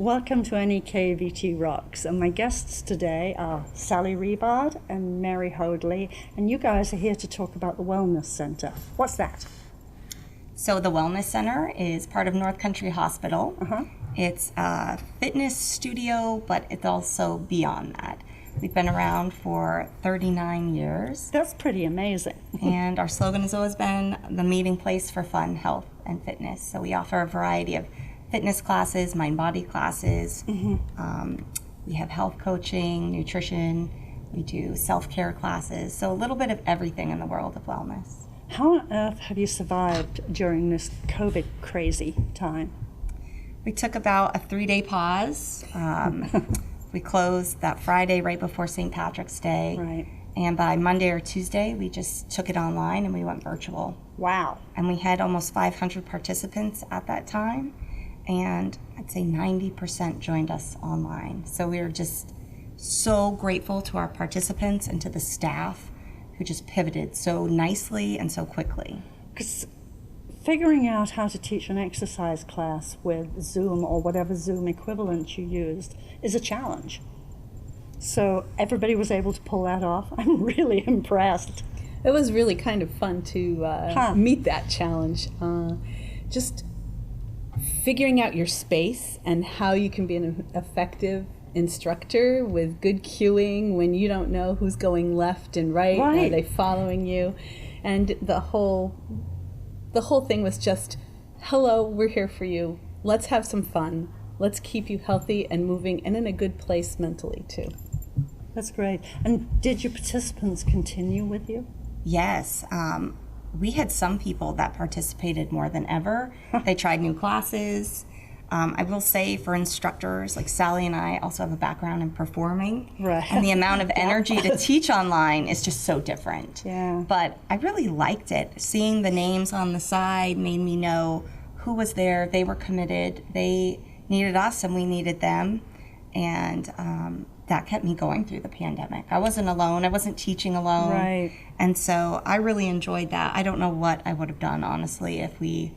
Welcome to NEK VT Rocks, and my guests today are Sally Rivard and Mary Hoadley, and you guys are here to talk about the Wellness Center. What's that? So the Wellness Center is part of North Country Hospital. It's a fitness studio, but it's also beyond that. We've been around for 39 years. That's pretty amazing. And our slogan has always been the meeting place for fun, health, and fitness. So we offer a variety of fitness classes, mind-body classes. We have health coaching, nutrition. We do self-care classes. So a little bit of everything in the world of wellness. How on earth have you survived during this COVID crazy time? We took about a 3-day pause. We closed that Friday right before St. Patrick's Day. Right. And by Monday or Tuesday, we just took it online and we went virtual. Wow. And we had almost 500 participants at that time. And I'd say 90% joined us online. So we were just so grateful to our participants and to the staff who just pivoted so nicely and so quickly. Because figuring out how to teach an exercise class with Zoom or whatever Zoom equivalent you used is a challenge. So everybody was able to pull that off. I'm really impressed. It was really kind of fun to meet that challenge. Just figuring out your space and how you can be an effective instructor with good cueing when you don't know who's going left and right. Are they following you? And the whole thing was just, hello, we're here for you. Let's have some fun. Let's keep you healthy and moving and in a good place mentally too. That's great. And did your participants continue with you? Yes. We had some people that participated more than ever. They tried new classes. I will say for instructors, like Sally and I also have a background in performing. Right. And the amount of energy to teach online is just so different. Yeah. But I really liked it. Seeing the names on the side made me know who was there. They were committed. They needed us and we needed them. And that kept me going through the pandemic. I wasn't alone. I wasn't teaching alone. Right. And so I really enjoyed that. I don't know what I would have done, honestly, if we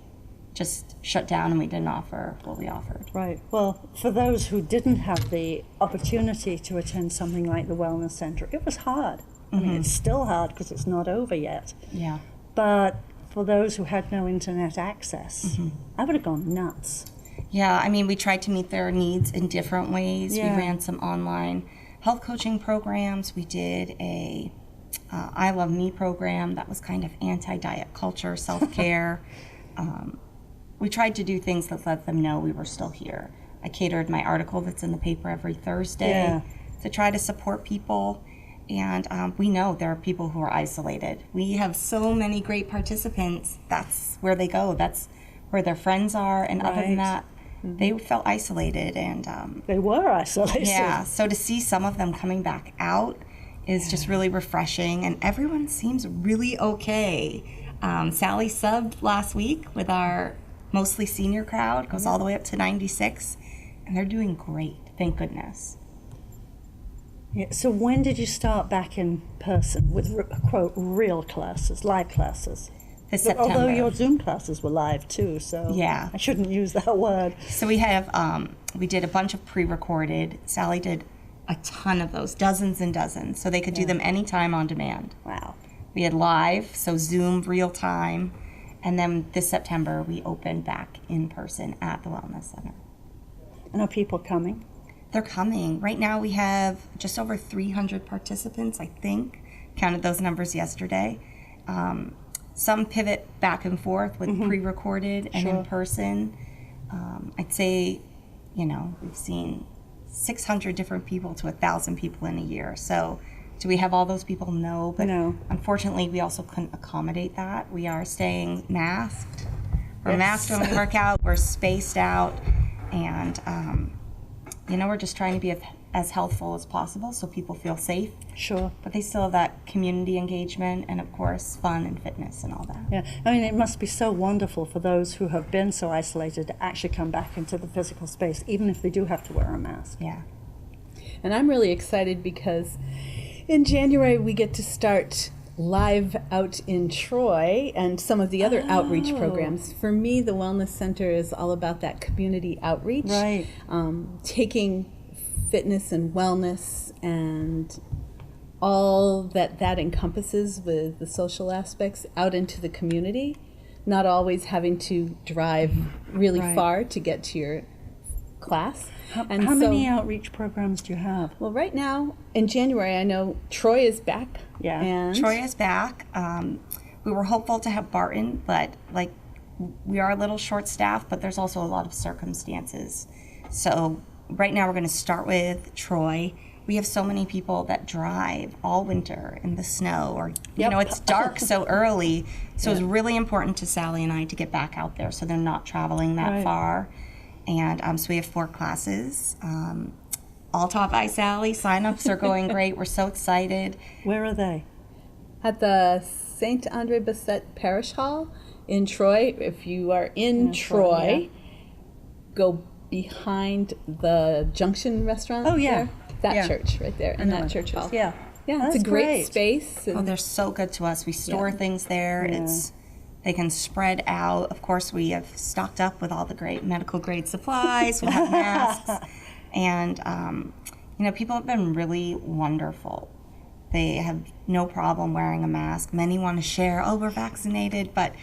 just shut down and we didn't offer what we offered. Right. Well, for those who didn't have the opportunity to attend something like the Wellness Center, it was hard. I mean, it's still hard because it's not over yet. Yeah. But for those who had no internet access, I would have gone nuts. Yeah, I mean, we tried to meet their needs in different ways. Yeah. We ran some online health coaching programs. We did a I Love Me program that was kind of anti-diet culture, self-care. We tried to do things that let them know we were still here. I catered my article that's in the paper every Thursday to try to support people. And we know there are people who are isolated. We have so many great participants. That's where they go. That's where their friends are. And other than that, they felt isolated. And They were isolated. yeah, so to see some of them coming back out is just really refreshing. And everyone seems really okay. Sally subbed last week with our mostly senior crowd, goes all the way up to 96, and they're doing great, thank goodness. Yeah. So when did you start back in person with, quote, real classes, live classes? This September. Although your Zoom classes were live too, so Yeah. I shouldn't use that word. So we have, we did a bunch of pre-recorded. Sally did a ton of those, dozens and dozens, so they could do them anytime on demand. Wow. We had live, so Zoom real time, and then this September we opened back in person at the Wellness Center. And are people coming? They're coming. Right now we have just over 300 participants, I think. Counted those numbers yesterday. Some pivot back and forth with pre-recorded and in person. I'd say, we've seen 600 different people to 1,000 people in a year. So do we have all those people? No. But unfortunately, we also couldn't accommodate that. We are staying masked. We're masked when we work out. We're spaced out. And, we're just trying to be as healthful as possible so people feel safe. Sure. But they still have that community engagement and, of course, fun and fitness and all that. Yeah. I mean, it must be so wonderful for those who have been so isolated to actually come back into the physical space, even if they do have to wear a mask. Yeah. And I'm really excited because in January we get to start live out in Troy and some of the other outreach programs. For me, the Wellness Center is all about that community outreach, right? Taking fitness and wellness and all that encompasses with the social aspects out into the community, not always having to drive really far to get to your class. How many outreach programs do you have? Well, right now in January, I know Troy is back. Yeah, and Troy is back. We were hopeful to have Barton, but like we are a little short-staffed, but there's also a lot of circumstances. So right now we're going to start with Troy. We have so many people that drive all winter in the snow, or you know, it's dark so early. So it's really important to Sally and I to get back out there so they're not traveling that far. And so we have 4 classes, all taught by Sally. Sign-ups are going great. We're so excited. Where are they? At the St. Andre Basset Parish Hall in Troy. If you are in Troy, go behind the Junction restaurant. Oh, yeah. There. That church right there in that church hall. Yeah. Yeah, it's a great space. Oh, they're so good to us. We store things there. They can spread out. Of course, we have stocked up with all the great medical grade supplies. We'll have masks. And, you know, people have been really wonderful. They have no problem wearing a mask. Many want to share, oh, we're vaccinated, but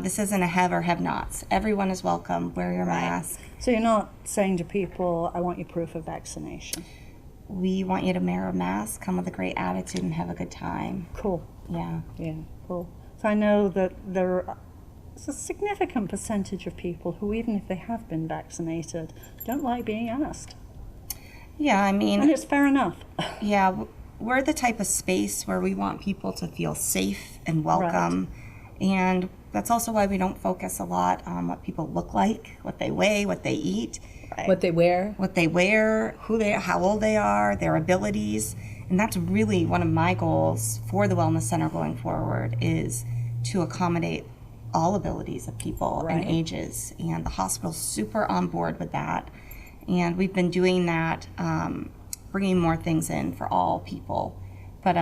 this isn't a have or have nots. Everyone is welcome. Wear your mask. So you're not saying to people, I want your proof of vaccination. We want you to wear a mask, come with a great attitude, and have a good time. Cool. Yeah. Yeah, cool. So I know that there's a significant percentage of people who, even if they have been vaccinated, don't like being asked. Yeah, I mean... And it's fair enough. Yeah, we're the type of space where we want people to feel safe and welcome. Right. And that's also why we don't focus a lot on what people look like, what they weigh, what they eat. Right. What they wear, who they are, how old they are, their abilities. And that's really one of my goals for the Wellness Center going forward, is to accommodate all abilities of people and ages. And the hospital's super on board with that. And we've been doing that, bringing more things in for all people. But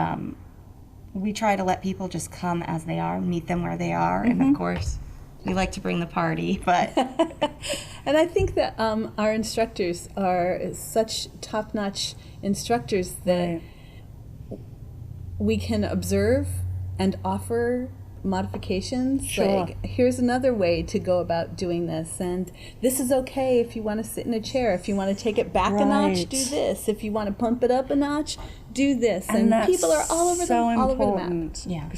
we try to let people just come as they are, meet them where they are. And of course, we like to bring the party, but... And I think that our instructors are such top-notch instructors that we can observe and offer modifications. Sure. Like, here's another way to go about doing this, and this is okay if you want to sit in a chair. If you want to take it back a notch, do this. If you want to pump it up a notch, do this. And people are all over the map. Yeah.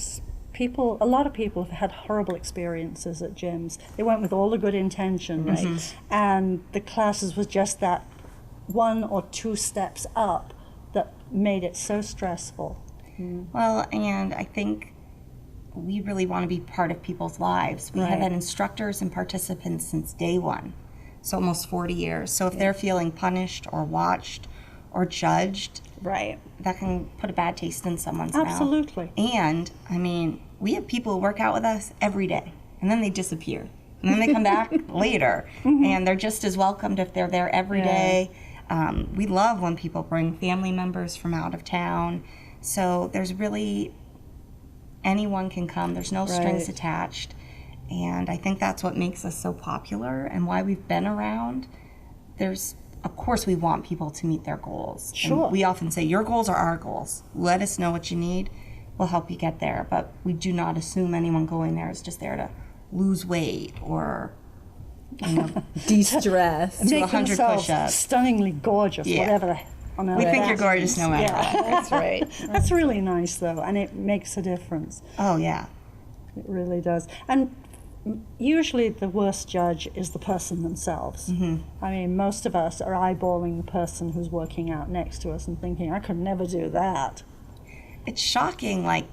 A lot of people have had horrible experiences at gyms. They went with all the good intention, right? And the classes was just that 1 or 2 steps up that made it so stressful. Well, and I think we really want to be part of people's lives. We have had instructors and participants since day one, so almost 40 years. So if they're feeling punished or watched or judged, that can put a bad taste in someone's mouth. Absolutely. And, I mean, we have people who work out with us every day, and then they disappear. And then they come back later, and they're just as welcomed if they're there every day. We love when people bring family members from out of town. So there's really, anyone can come. There's no strings attached. And I think that's what makes us so popular and why we've been around. Of course, we want people to meet their goals. Sure. And we often say, your goals are our goals. Let us know what you need. We'll help you get there. But we do not assume anyone going there is just there to lose weight or, you know, de-stress. Make 100 push-ups. Stunningly gorgeous, whatever. We think you're gorgeous no matter what. That's right. That's really nice, though, and it makes a difference. Oh, yeah. It really does. And usually the worst judge is the person themselves. I mean, most of us are eyeballing the person who's working out next to us and thinking, I could never do that. It's shocking, like,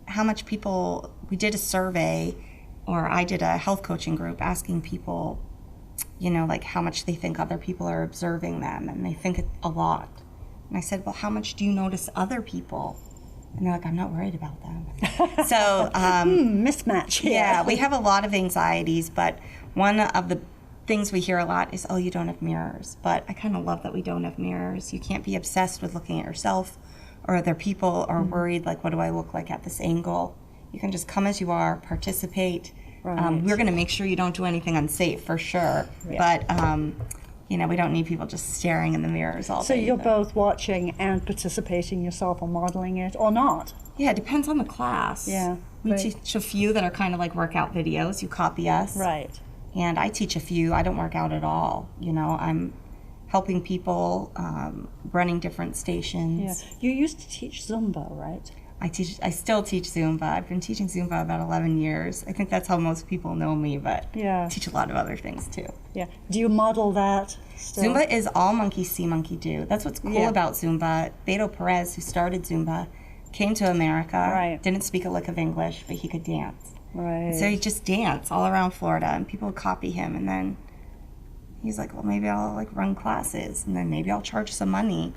how much people, we did a survey, or I did a health coaching group asking people, you know, like how much they think other people are observing them, and they think a lot. And I said, well, how much do you notice other people? And they're like, I'm not worried about them. So, mismatch here. Yeah, we have a lot of anxieties, but one of the things we hear a lot is, oh, you don't have mirrors. But I kind of love that we don't have mirrors. You can't be obsessed with looking at yourself or other people are worried, like, what do I look like at this angle? You can just come as you are, participate. Right. We're going to make sure you don't do anything unsafe, for sure. Yeah. But, you know, we don't need people just staring in the mirrors all day. So you're either. both watching and participating yourself or modeling it or not? Yeah, it depends on the class. Yeah. We Right. teach a few that are kind of like workout videos. You copy us. Right. And I teach a few. I don't work out at all. You know, I'm helping people, running different stations. Yeah. You used to teach Zumba, right? I still teach Zumba. I've been teaching Zumba about 11 years. I think that's how most people know me, but Yeah. I teach a lot of other things too. Yeah. Do you model that still? Zumba is all monkey see, monkey do. That's what's cool Yeah. about Zumba. Beto Perez, who started Zumba, came to America, Right. didn't speak a lick of English, but he could dance. Right. So he just danced all around Florida, and people would copy him. And then he's like, well, maybe I'll like run classes, and then maybe I'll charge some money.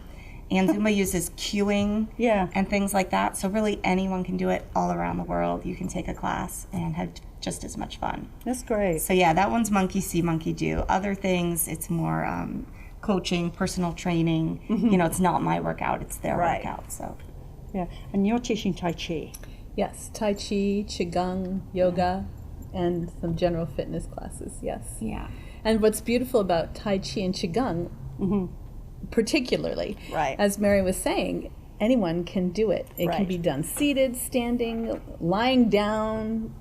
And Zumba uses cueing Yeah. and things like that. So really anyone can do it all around the world. You can take a class and have just as much fun. That's great. So yeah, that one's monkey see, monkey do. Other things, it's more coaching, personal training. You know, it's not my workout, it's their Right. workout. So Yeah. And you're teaching Tai Chi. Yes, Tai Chi, Qigong, yoga, and some general fitness classes, yes. yeah. And what's beautiful about Tai Chi and Qigong, particularly, Right. as Mary was saying, anyone can do it. It can Right. be done seated, standing, lying down,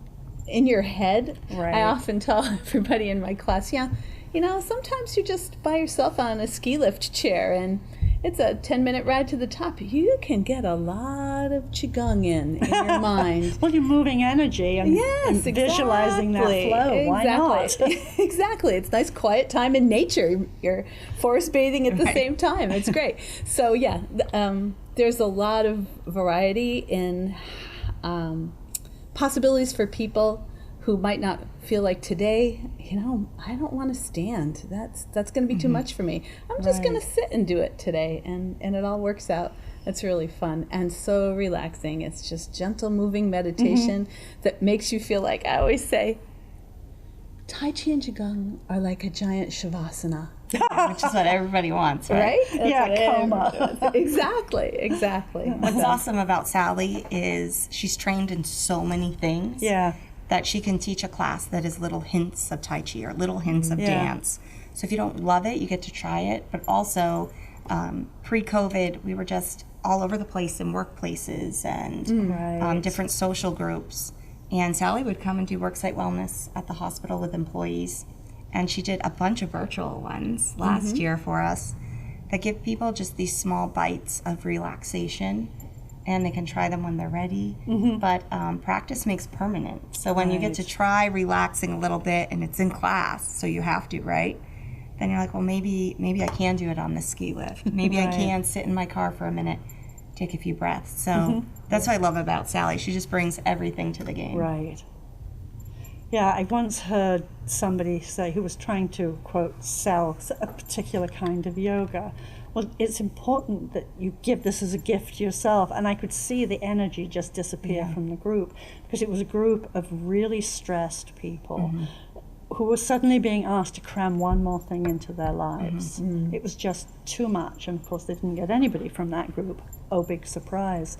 in your head. Right. I often tell everybody in my class, you know, sometimes you're just by yourself on a ski lift chair and it's a 10-minute ride to the top. You can get a lot of Qigong in your mind. Well, you're moving energy and, Yes, and visualizing that exactly. flow. Why not? Exactly. It's nice quiet time in nature. You're forest bathing at the same time. It's great. So yeah, there's a lot of variety in possibilities for people who might not feel like today, you know, I don't want to stand. That's going to be too much for me. I'm just going to sit and do it today, and it all works out. It's really fun and so relaxing. It's just gentle moving meditation that makes you feel like, I always say, Tai Chi and Qigong are like a giant Shavasana. Which is what everybody wants, right? Right? That's Yeah, what coma. everybody wants. Exactly. What's awesome about Sally is she's trained in so many things. Yeah. That she can teach a class that is little hints of Tai Chi or little hints of Yeah. dance. So if you don't love it, you get to try it. But also, pre-COVID, we were just all over the place in workplaces and Right. different social groups. And Sally would come and do worksite wellness at the hospital with employees. And she did a bunch of virtual ones last year for us that give people just these small bites of relaxation. And they can try them when they're ready. But practice makes permanent. So when you get to try relaxing a little bit and it's in class, so you have to, right? Then you're like, well, maybe I can do it on the ski lift. Maybe I can sit in my car for a minute, take a few breaths. So that's what I love about Sally. She just brings everything to the game. Right. Yeah, I once heard somebody say, who was trying to, quote, sell a particular kind of yoga. Well, it's important that you give this as a gift to yourself. And I could see the energy just disappear from the group, because it was a group of really stressed people who were suddenly being asked to cram one more thing into their lives. It was just too much. And of course, they didn't get anybody from that group. Oh, big surprise.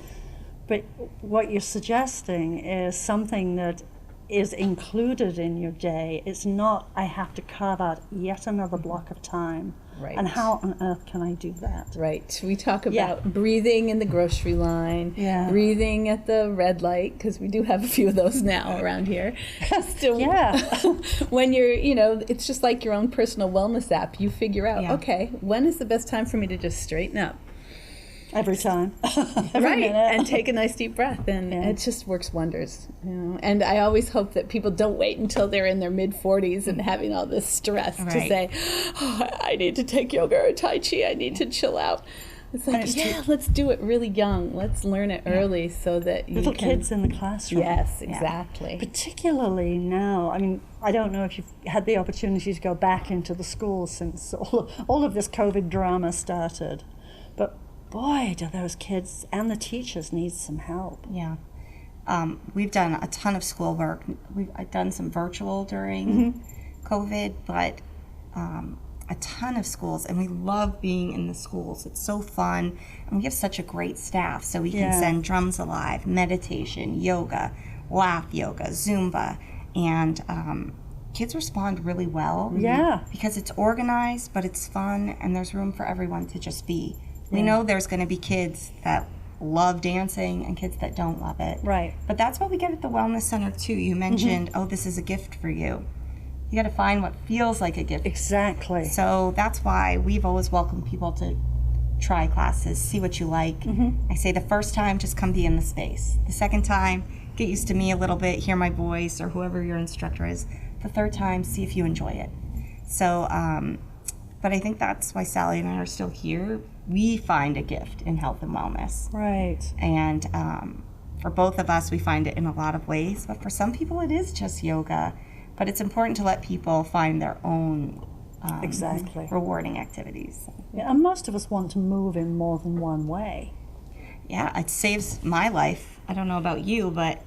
But what you're suggesting is something that is included in your day. It's not, I have to carve out yet another block of time. Right. And how on earth can I do that? Right. We talk about breathing in the grocery line, breathing at the red light, because we do have a few of those now around here. Still, when you're, you know, it's just like your own personal wellness app. You figure out, okay, when is the best time for me to just straighten up? Every time. Every minute. And take a nice deep breath, and it just works wonders. You know? And I always hope that people don't wait until they're in their mid-40s and having all this stress to say, oh, I need to take yoga or Tai Chi, I need to chill out. It's like, let's do it really young. Let's learn it early so that you Little can... kids in the classroom. Yes, exactly. Particularly now. I mean, I don't know if you've had the opportunity to go back into the schools since all of this COVID drama started. But boy, do those kids and the teachers need some help. Yeah. We've done a ton of I've done some virtual during COVID, but I a ton of schools, and we love being in the schools. It's so fun, and we have such a great staff. So we can send Drums Alive, meditation, yoga, laugh yoga, Zumba, and kids respond really well. Yeah. Because it's organized, but it's fun, and there's room for everyone to just be. We know there's going to be kids that love dancing and kids that don't love it. Right. But that's what we get at the Wellness Center too. You mentioned, oh, this is a gift for you. You got to find what feels like a gift. Exactly. So that's why we've always welcomed people to try classes, see what you like. I say the first time, just come be in the space. The second time, get used to me a little bit, hear my voice or whoever your instructor is. The third time, see if you enjoy it. So, but I think that's why Sally and I are still here. We find a gift in health and wellness. Right. And for both of us, we find it in a lot of ways. But for some people, it is just yoga. But it's important to let people find their own rewarding activities. Yeah, and most of us want to move in more than one way. Yeah, it saves my life. I don't know about you, but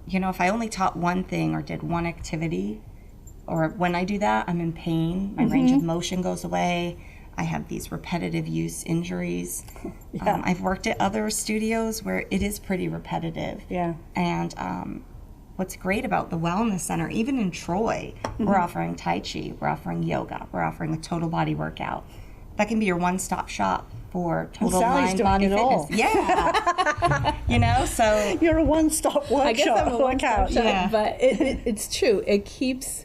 you know, if I only taught one thing or did one activity, or when I do that, I'm in pain. My range of motion goes away. I have these repetitive use injuries. I've worked at other studios where it is pretty repetitive. Yeah. And what's great about the Wellness Center, even in Troy, we're offering Tai Chi, we're offering yoga, we're offering a total body workout. That can be your one-stop shop for total mind, body fitness. All. Yeah. You know, so you're a one-stop workshop. I guess I'm a one-stop shop, yeah. But it's true. It keeps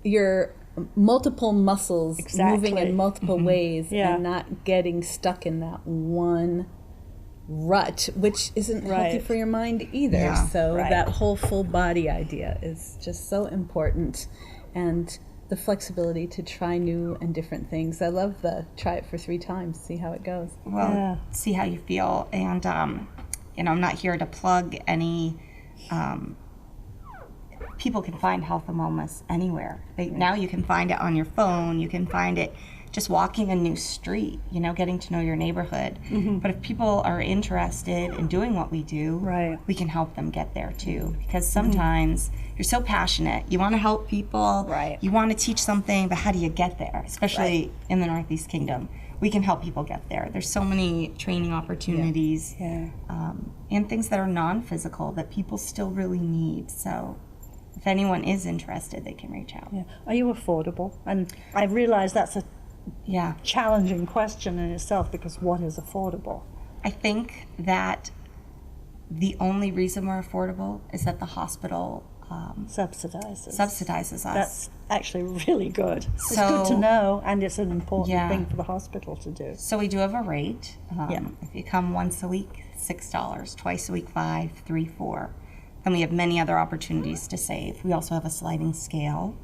your multiple muscles moving in multiple ways and not getting stuck in that one rut, which isn't healthy for your mind either. Yeah. So that whole full body idea is just so important, and the flexibility to try new and different things. I love the try it for 3 times, see how it goes. Well, see how you feel. And you know, I'm not here to plug any people can find health and wellness anywhere. Now you can find it on your phone, you can find it just walking a new street, you know, getting to know your neighborhood. But if people are interested in doing what we do, we can help them get there too. Because sometimes you're so passionate, you want to help people, you want to teach something, but how do you get there? Especially in the Northeast Kingdom. We can help people get there. There's so many training opportunities and things that are non-physical that people still really need. So if anyone is interested, they can reach out. Are you affordable? And I realize that's a challenging question in itself, because what is affordable? I think that the only reason we're affordable is that the hospital subsidizes us. That's actually really good. It's good to know, and it's an important thing for the hospital to do. So we do have a rate. If you come once a week, $6. Twice a week, $5. 3, $4. And we have many other opportunities to save. We also have a sliding scale.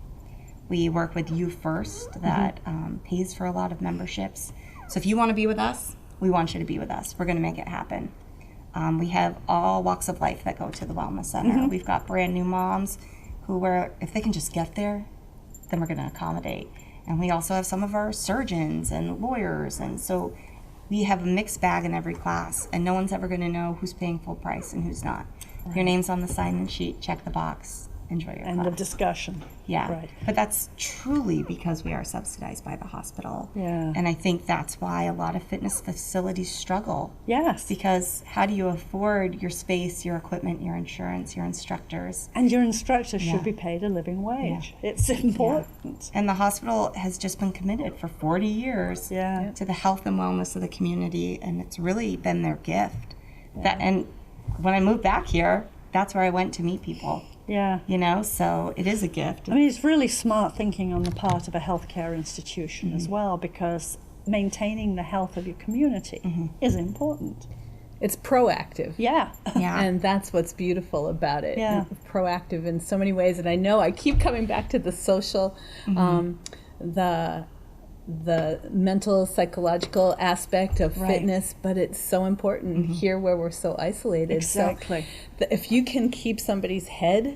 We work with You First that pays for a lot of memberships. So if you want to be with us, we want you to be with us. We're going to make it happen. We have all walks of life that go to the Wellness Center. We've got brand new moms who if they can just get there, then we're going to accommodate. And we also have some of our surgeons and lawyers. And so we have a mixed bag in every class, and no one's ever going to know who's paying full price and who's not. Your name's on the sign-in sheet, check the box, enjoy your class. And the discussion. Yeah, but that's truly because we are subsidized by the hospital. Yeah. And I think that's why a lot of fitness facilities struggle. Yes. Because how do you afford your space, your equipment, your insurance, your instructors? And your instructors should be paid a living wage. It's important. And the hospital has just been committed for 40 years to the health and wellness of the community, and it's really been their gift. And when I moved back here, that's where I went to meet people. Yeah. You know, so it is a gift. I mean, it's really smart thinking on the part of a healthcare institution as well, because maintaining the health of your community is important. It's proactive. Yeah. And that's what's beautiful about it. Yeah. Proactive in so many ways. And I know I keep coming back to the social, the mental, psychological aspect of fitness, but it's so important here where we're so isolated. Exactly. So if you can keep somebody's head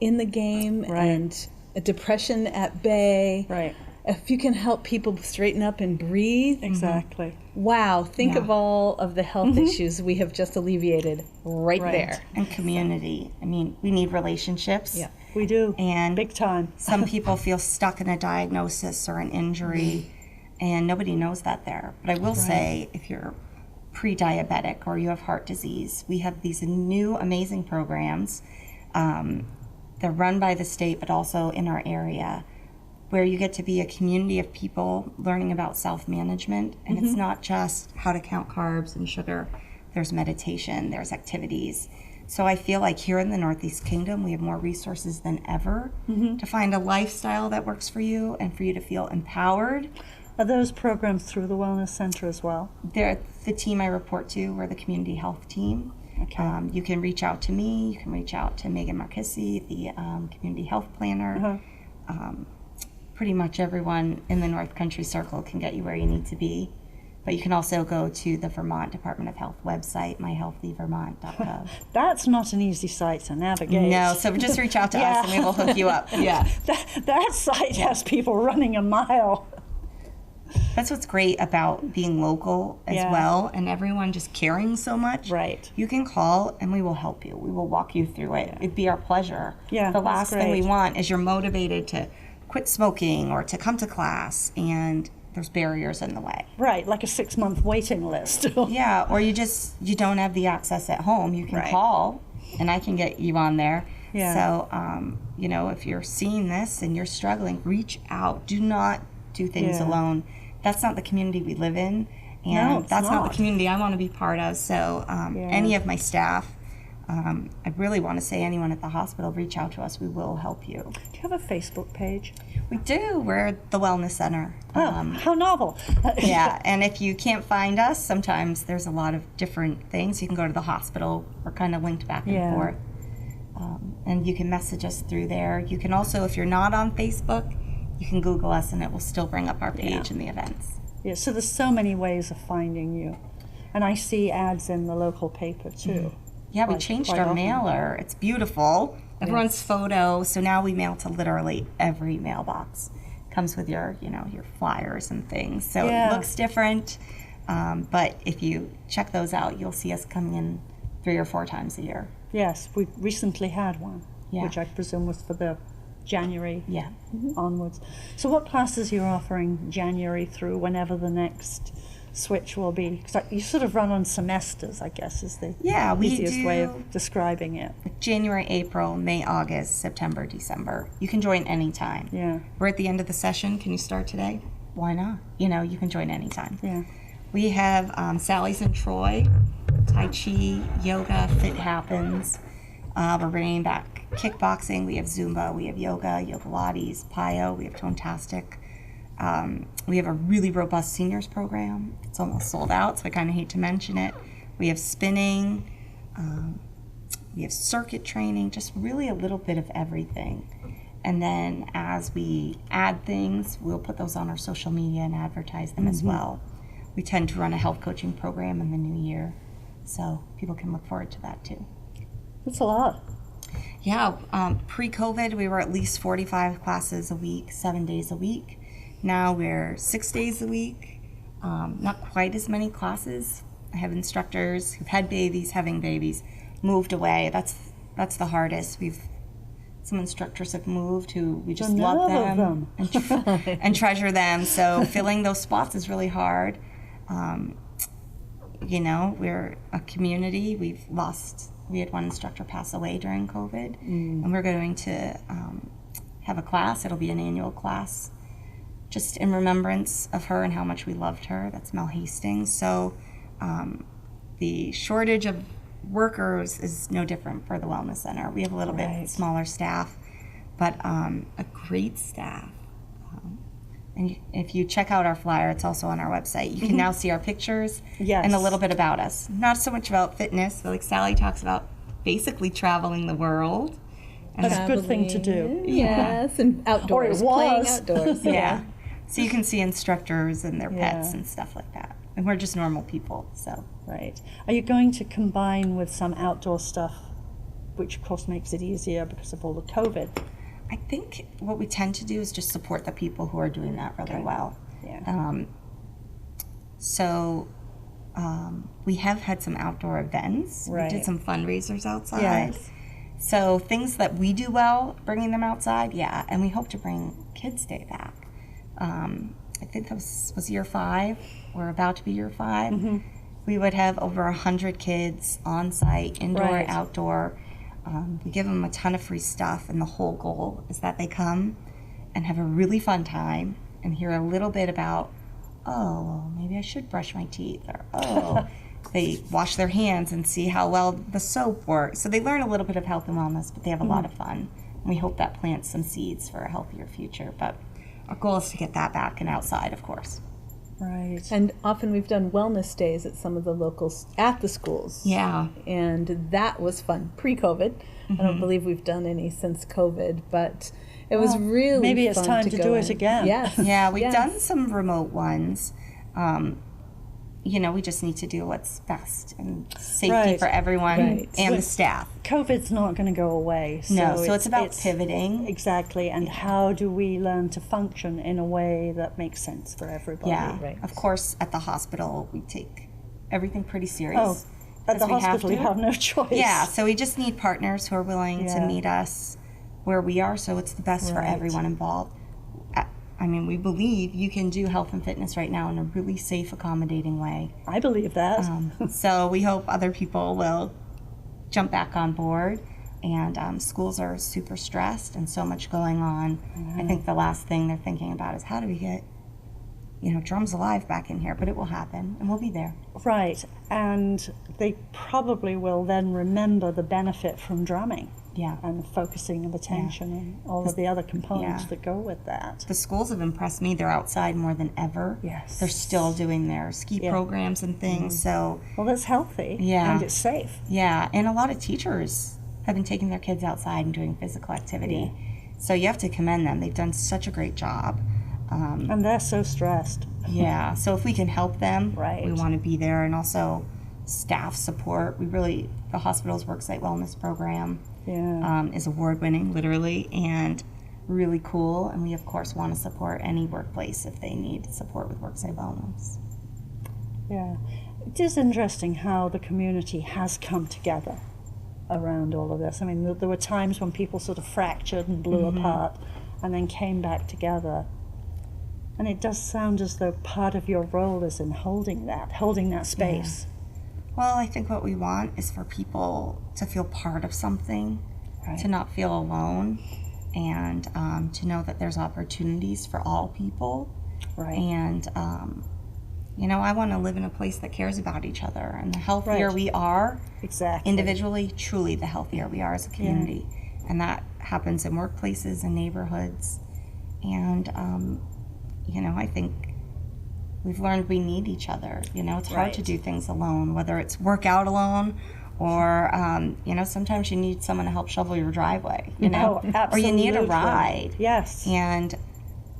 in the game and a depression at bay, if you can help people straighten up and breathe. Exactly. Wow, think of all of the health issues we have just alleviated right there. And community. I mean, we need relationships. Yeah. We do. And big time. Some people feel stuck in a diagnosis or an injury, and nobody knows that there. But I will say, if you're pre-diabetic or you have heart disease, we have these new amazing programs. They're run by the state, but also in our area, where you get to be a community of people learning about self-management. And it's not just how to count carbs and sugar. There's meditation, there's activities. So I feel like here in the Northeast Kingdom, we have more resources than ever to find a lifestyle that works for you and for you to feel empowered. Are those programs through the Wellness Center as well? They're the team I report to. We're the community health team. Okay. You can reach out to me. You can reach out to Megan Marquisi, the community health planner. Pretty much everyone in the North Country Circle can get you where you need to be. But you can also go to the Vermont Department of Health website, myhealthyvermont.gov. That's not an easy site to navigate. No, so just reach out to us and we will hook you up. Yeah. That site has people running a mile. That's what's great about being local as well, and everyone just caring so much. Right. You can call and we will help you. We will walk you through it. It'd be our pleasure. Yeah, the that's last thing we great. want is you're motivated to quit smoking or to come to class and there's barriers in the way. Right, like a 6-month waiting list. Yeah, or you don't have the access at home. You can call and I can get you on there. Yeah. So, if you're seeing this and you're struggling, reach out. Do not do things alone. That's not the community we live in, and No, it's that's not not. the community I want to be part of. So any of my staff, I really want to say anyone at the hospital, reach out to us. We will help you. Do you have a Facebook page? We do. We're the Wellness Center. Oh, how novel. Yeah, and if you can't find us, sometimes there's a lot of different things. You can go to the hospital. We're kind of linked back and forth. And you can message us through there. You can also, if you're not on Facebook, you can Google us and it will still bring up our page and the events. Yeah, so there's so many ways of finding you. And I see ads in the local paper too. Yeah, we changed our often. mailer. It's beautiful. Everyone's photo. So now we mail to literally every mailbox. Comes with your flyers and things. So it looks different. But if you check those out, you'll see us coming in 3 or 4 times a year. Yes, we recently had one, Yeah. which I presume was for the January Yeah. onwards. So what classes you're offering January through whenever the next switch will be? 'Cause you sort of run on semesters, I guess, is the We easiest do way of describing it. January, April, May, August, September, December. You can join anytime. Yeah. We're at the end of the session. Can you start today? Why not? You can join anytime. Yeah. We have Sally's in Troy, Tai Chi, yoga, Fit Happens. We're bringing back kickboxing. We have Zumba. We have yoga, Pilates, Pyo. We have Tonetastic. We have a really robust seniors program. It's almost sold out, so I kind of hate to mention it. We have spinning. We have circuit training, just really a little bit of everything. And then as we add things, we'll put those on our social media and advertise them as well. We tend to run a health coaching program in the new year, so people can look forward to that too. That's a lot. Yeah, pre-COVID, we were at least 45 classes a week, 7 days a week. Now we're 6 days a week, not quite as many classes. I have instructors who've had babies, having babies, moved away. That's the hardest. Some instructors have moved who we just love them. And treasure them. So filling those spots is really hard. We're a community. We had one instructor pass away during COVID, and we're going to have a class. It'll be an annual class, just in remembrance of her and how much we loved her. That's Mel Hastings. So the shortage of workers is no different for the Wellness Center. We have a little bit smaller staff, but a great staff. And if you check out our flyer, it's also on our website. You can now see our pictures and a little bit about us. Not so much about fitness, but like Sally talks about basically traveling the world. And That's a good thing to do. Yes, and outdoors, Or it playing was. outdoors. yeah. So you can see instructors and their pets and stuff like that. And we're just normal people, so. Right. Are you going to combine with some outdoor stuff, which of course makes it easier because of all the COVID? I think what we tend to do is just support the people who are doing that really well. Yeah. So we have had some outdoor events. Right. We did some fundraisers outside. Yes. So things that we do well, bringing them outside, yeah. And we hope to bring Kids Day back. I think that was year 5. We're about to be year 5. Mm-hmm. We would have over 100 kids on site, indoor, Right. outdoor. We give them a ton of free stuff, and the whole goal is that they come and have a really fun time and hear a little bit about, oh, maybe I should brush my teeth, or oh, they wash their hands and see how well the soap works. So they learn a little bit of health and wellness, but they have a lot of fun. And we hope that plants some seeds for a healthier future. But our goal is to get that back and outside, of course. Right. And often we've done wellness days at some of the locals at the schools. Yeah. And that was fun pre-COVID. I don't believe we've done any since COVID, but it was really maybe it's fun time to go do it in. again. Yes. Yeah, we've yes. done some remote ones. You know, we just need to do what's best and safety Right. for everyone Right. and the staff. COVID's not going to go away. No, so it's about pivoting. Exactly. And how do we learn to function in a way that makes sense for everybody? Yeah, Right. of course, at the hospital, we take everything pretty Oh, serious. at the 'cause we hospital, you to. have no choice. Yeah, so we just need partners who are willing to Yeah. meet us where we are, so it's the best for Right. everyone involved. I mean, we believe you can do health and fitness right now in a really safe, accommodating way. I believe that. So we hope other people will jump back on board. And schools are super stressed and so much going on. I think the last thing they're thinking about is how do we get, drums alive back in here? But it will happen, and we'll be there. Right. And they probably will then remember the benefit from drumming. Yeah. And the focusing of attention and all of the other components Yeah. that go with that. The schools have impressed me. They're outside more than ever. Yes. They're still doing their ski Yeah. programs and things. So, Well, that's healthy. Yeah. And it's safe. yeah. And a lot of teachers have been taking their kids outside and doing physical activity. So you have to commend them. They've done such a great job. And they're so stressed. Yeah. So if we can help them, Right. we want to be there. And also staff support. The hospital's worksite wellness program Yeah. is award-winning, literally, and really cool. And we, of course, want to support any workplace if they need support with worksite wellness. Yeah. It is interesting how the community has come together around all of this. I mean, there were times when people sort of fractured and blew apart and then came back together. And it does sound as though part of your role is in holding that space. Well, I think what we want is for people to feel part of something, Right. to not feel alone, and to know that there's opportunities for all people. Right. And, I want to live in a place that cares about each other. And the healthier Right. we are Exactly. individually, truly the healthier we are as a community. And that happens in workplaces and neighborhoods. And, I think we've learned we need each other. It's hard to Right. do things alone, whether it's work out alone or, sometimes you need someone to help shovel your driveway, No, or you need a absolutely. ride. Yes. And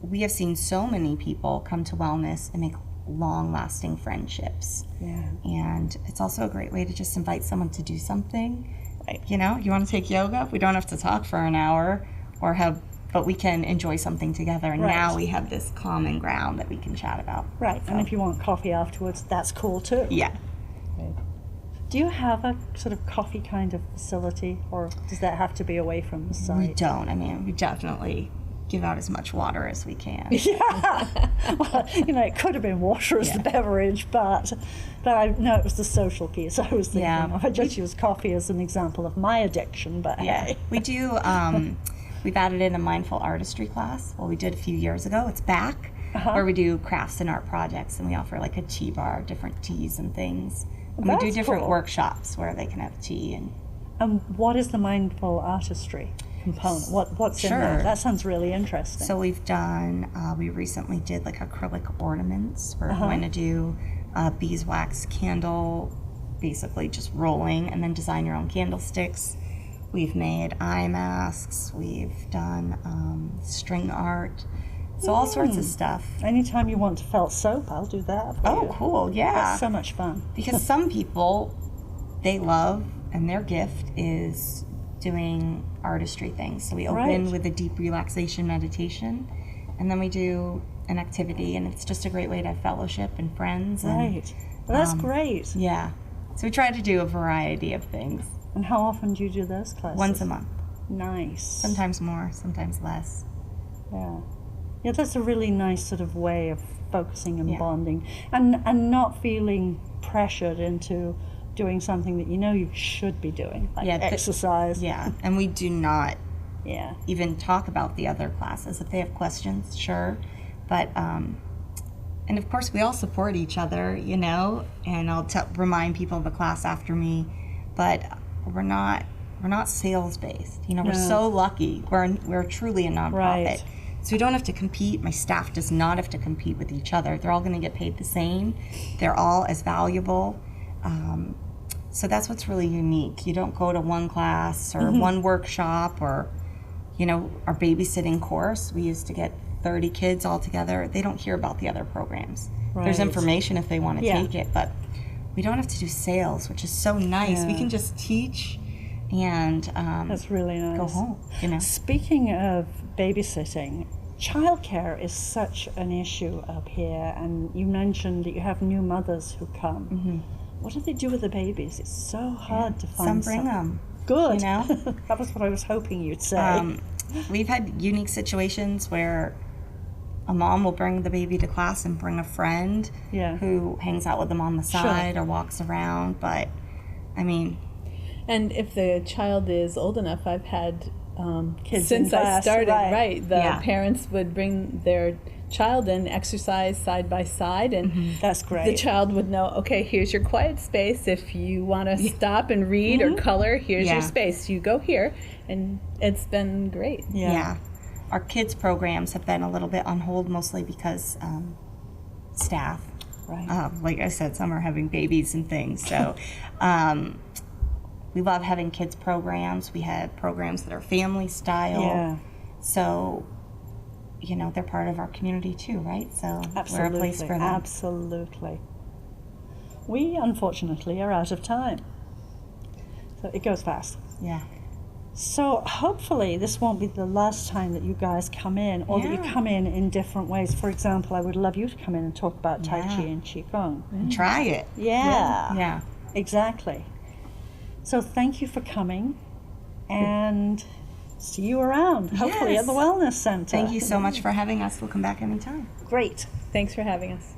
we have seen so many people come to wellness and make long-lasting friendships. Yeah. And it's also a great way to just invite someone to do something. Right. You want to take yoga? We don't have to talk for an hour but we can enjoy something together. And Right. now we have this common ground that we can chat about. Right. And if you want coffee afterwards, that's cool too. Yeah. Do you have a sort of coffee kind of facility, or does that have to be away from the site? We don't. I mean, we definitely give out as much water as we can. Well, it could have been water as the beverage, but I know it was the social piece I was thinking Yeah. of. I just used coffee as an example of my addiction, but Yeah. hey. We do, we've added in a mindful artistry class. Well, we did a few years ago. It's back, where we do crafts and art projects, and we offer like a tea bar, different teas and things. And we do That's different cool. workshops where they can have tea and And what is the mindful artistry component? What's in Sure. there? That sounds really interesting. So we've done, we recently did like acrylic ornaments. We're going to do beeswax candle, basically just rolling, and then design your own candlesticks. We've made eye masks. We've done string art. So all sorts of stuff. Anytime you want felt soap, I'll do that for you. Oh, cool. Yeah. That's so much fun. Because some people, they love, and their gift is doing artistry things. So we open Right. with a deep relaxation meditation, and then we do an activity, and it's just a great way to fellowship and friends. And, Right. Well, that's great. yeah. So we try to do a variety of things. And how often do you do those classes? Once a month. Nice. Sometimes more, sometimes less. Yeah. Yeah, that's a really nice sort of way of focusing and Yeah. bonding, and not feeling pressured into doing something that you know you should be doing, like Yeah, exercise. Yeah, and we do not Yeah. even talk about the other classes. If they have questions, sure. But, and of course we all support each other, you know, and I'll remind people of a class after me, but we're not sales based. You know, we're No. so lucky. We're truly a nonprofit. Right. So we don't have to compete. My staff does not have to compete with each other. They're all going to get paid the same. They're all as valuable. So that's what's really unique. You don't go to one class or one workshop or, you know, our babysitting course. We used to get 30 kids all together. They don't hear about the other programs. There's Right. information if they want to Yeah. take it, but we don't have to do sales, which is so nice. We Yeah. can just teach and That's really nice. go home, you know. Speaking of babysitting, childcare is such an issue up here, and you mentioned that you have new mothers who come. Mm-hmm. What do they do with the babies? It's so hard to find. Some bring them. Good. you know. That was what I was hoping you'd say. We've had unique situations where a mom will bring the baby to class and bring a friend Yeah. who hangs out with them on the side or walks around. But, I mean, And if the child is old enough, I've had Kids in since I class, started. right. Right, the Yeah. parents would bring their child in, exercise side by side, and That's great. the child would know. Okay, here's your quiet space. If you want to stop and read or color, here's Yeah. your space. You go here, and it's been great. yeah. Our kids' programs have been a little bit on hold, mostly because staff. Right. Like I said, some are having babies and things. So we love having kids' programs. We have programs that are family style. Yeah. So, you know, they're part of our community too, right? So Absolutely. we're a place for them. Absolutely. We, unfortunately, are out of time. So it goes fast. Yeah. So hopefully this won't be the last time that you guys come in, or that you Yeah. come in different ways. For example, I would love you to come in and talk about Tai Chi Yeah. and Qigong. Try it. Yeah. Yeah. Exactly. So thank you for coming, and see you around, hopefully at Yes. the Wellness Center. Thank you so much for having us. We'll come back anytime. Great. Thanks for having us.